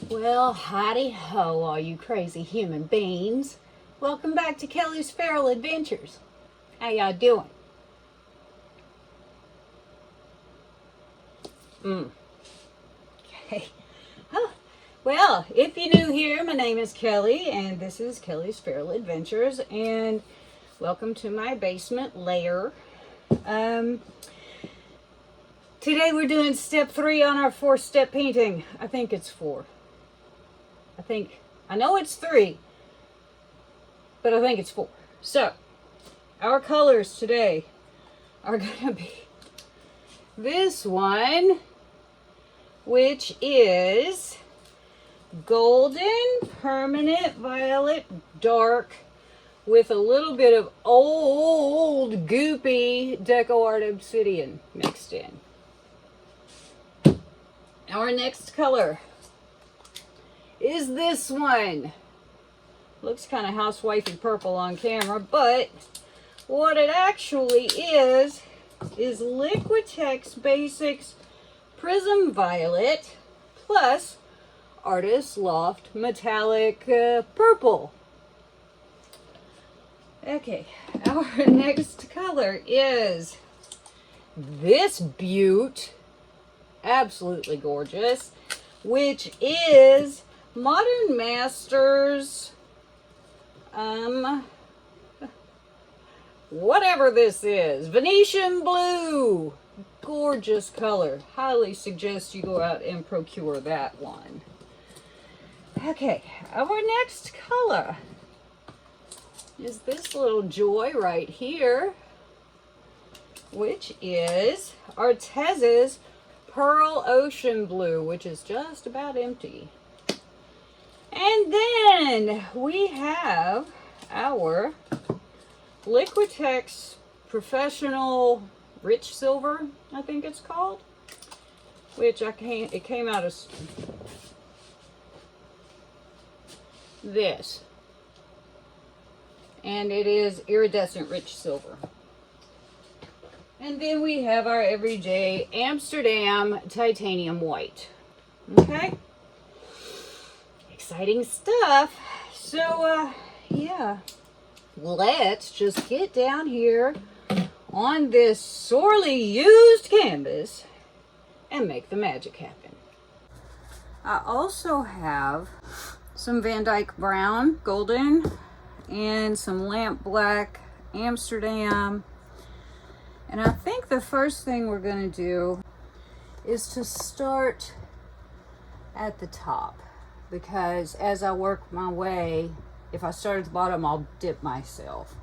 Well, howdy ho, all you crazy human beings. Welcome back to Kelly's Feral Adventures. How y'all doing? Okay. Huh. Well, if you're new here, my name is Kelly, and this is Kelly's Feral Adventures, and welcome to my basement lair. Today we're doing step 3 on our 4-step painting. I think it's 4. I know it's 3, but I think it's 4. So, our colors today are going to be this one, which is golden permanent violet dark with a little bit of old goopy DecoArt Obsidian mixed in. Our next color is this one. Looks kind of housewifey purple on camera, but what it actually is Liquitex Basics Prism Violet plus Artist Loft Metallic Purple. Okay, our next color is this beaut, absolutely gorgeous, which is Modern Masters, whatever this is, Venetian blue. Gorgeous color. Highly suggest you go out and procure that one. Okay, our next color is this little joy right here, which is Artesa's Pearl Ocean Blue, which is just about empty. And then we have our Liquitex Professional Rich Silver, I think it's called, which it came out as this. And it is iridescent rich silver. And then we have our everyday Amsterdam titanium white. Okay? Exciting stuff. So, yeah. Let's just get down here on this sorely used canvas and make the magic happen. I also have some Van Dyke brown, golden, and some lamp black Amsterdam. And I think the first thing we're going to do is to start at the top, because as I work my way, if I start at the bottom, I'll dip myself.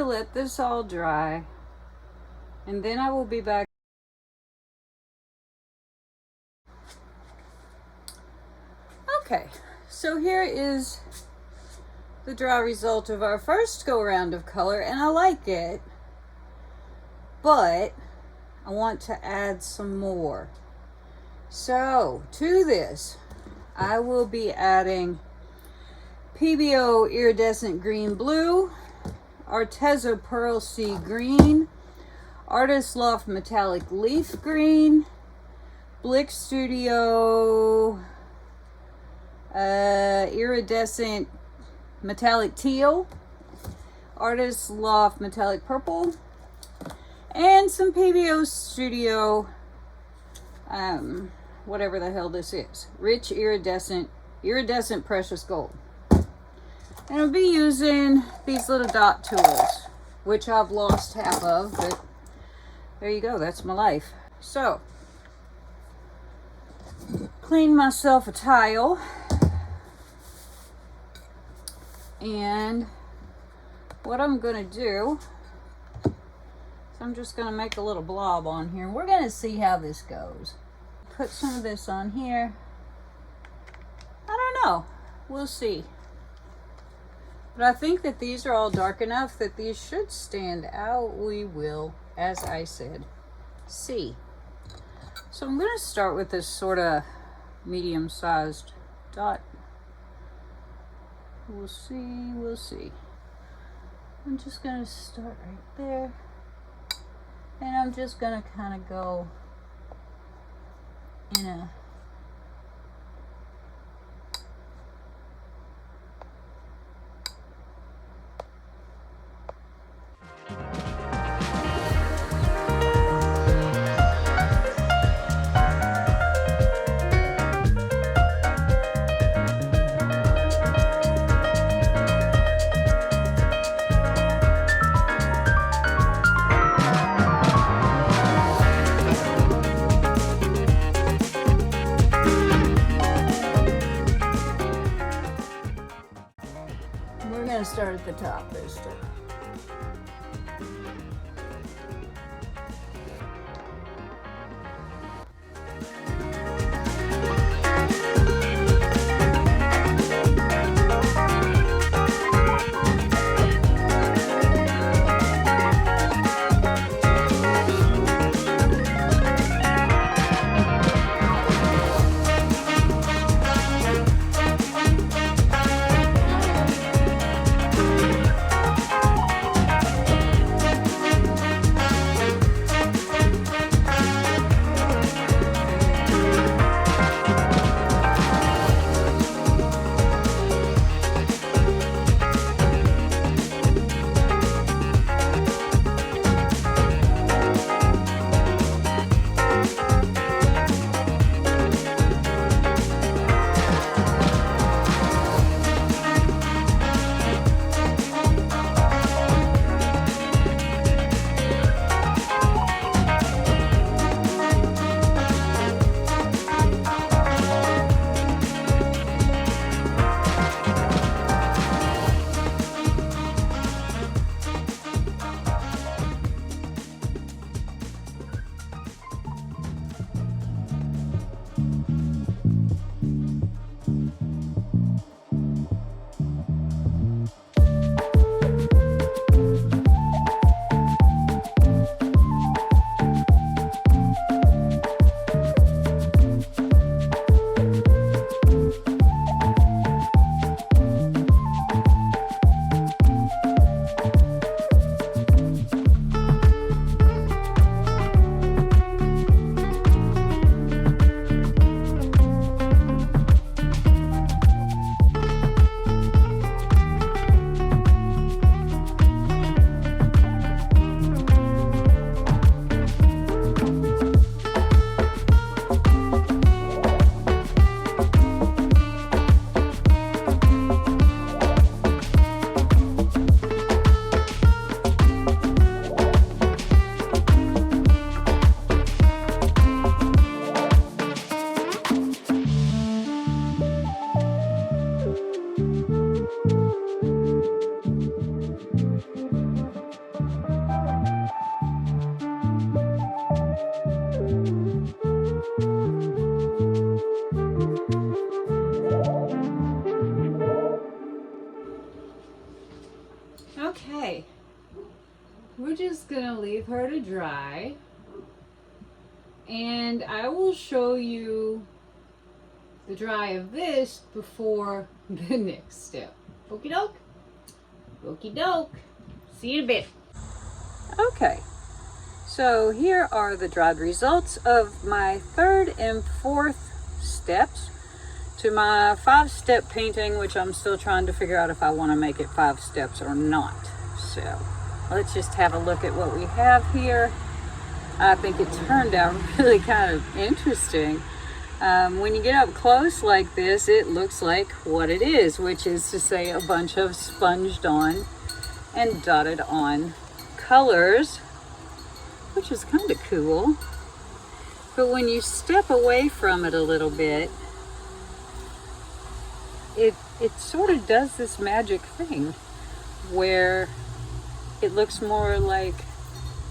Let this all dry, and then I will be back. Okay, so here is the dry result of our first go round of color, and I like it, but I want to add some more. So to this I will be adding Pebeo Iridescent Green Blue, Artesa Pearl Sea Green, Artist Loft Metallic Leaf Green, Blick Studio Iridescent Metallic Teal, Artist Loft Metallic Purple, and some Pebeo Studio whatever the hell this is, Rich Iridescent Precious Gold. And I'll be using these little dot tools, which I've lost half of, but there you go, that's my life. So, clean myself a tile, and what I'm gonna do is I'm just gonna make a little blob on here, and we're gonna see how this goes. Put some of this on here. I don't know, we'll see. But I think that these are all dark enough that these should stand out. We will, as I said, see. So I'm going to start with this sort of medium-sized dot. We'll see, we'll see. I'm just going to start right there. And I'm just going to kind of go in a start at the top this time. we're just gonna leave her to dry, and I will show you the dry of this before the next step. Okie doke? Okie doke. See you in a bit. Okay, so here are the dried results of my third and fourth steps to my 5-step painting, which I'm still trying to figure out if I want to make it 5 steps or not. So let's just have a look at what we have here. I think it turned out really kind of interesting. When you get up close like this, it looks like what it is, which is to say a bunch of sponged on and dotted on colors, which is kind of cool. But when you step away from it a little bit, it sort of does this magic thing where it looks more like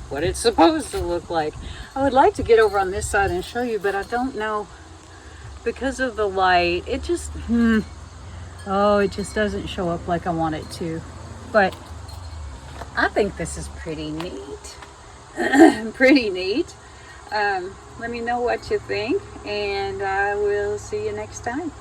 what it's supposed to look like. I would like to get over on this side and show you, but I don't know, because of the light, it just it just doesn't show up like I want it to. But I think this is pretty neat. Pretty neat. Let me know what you think, and I will see you next time.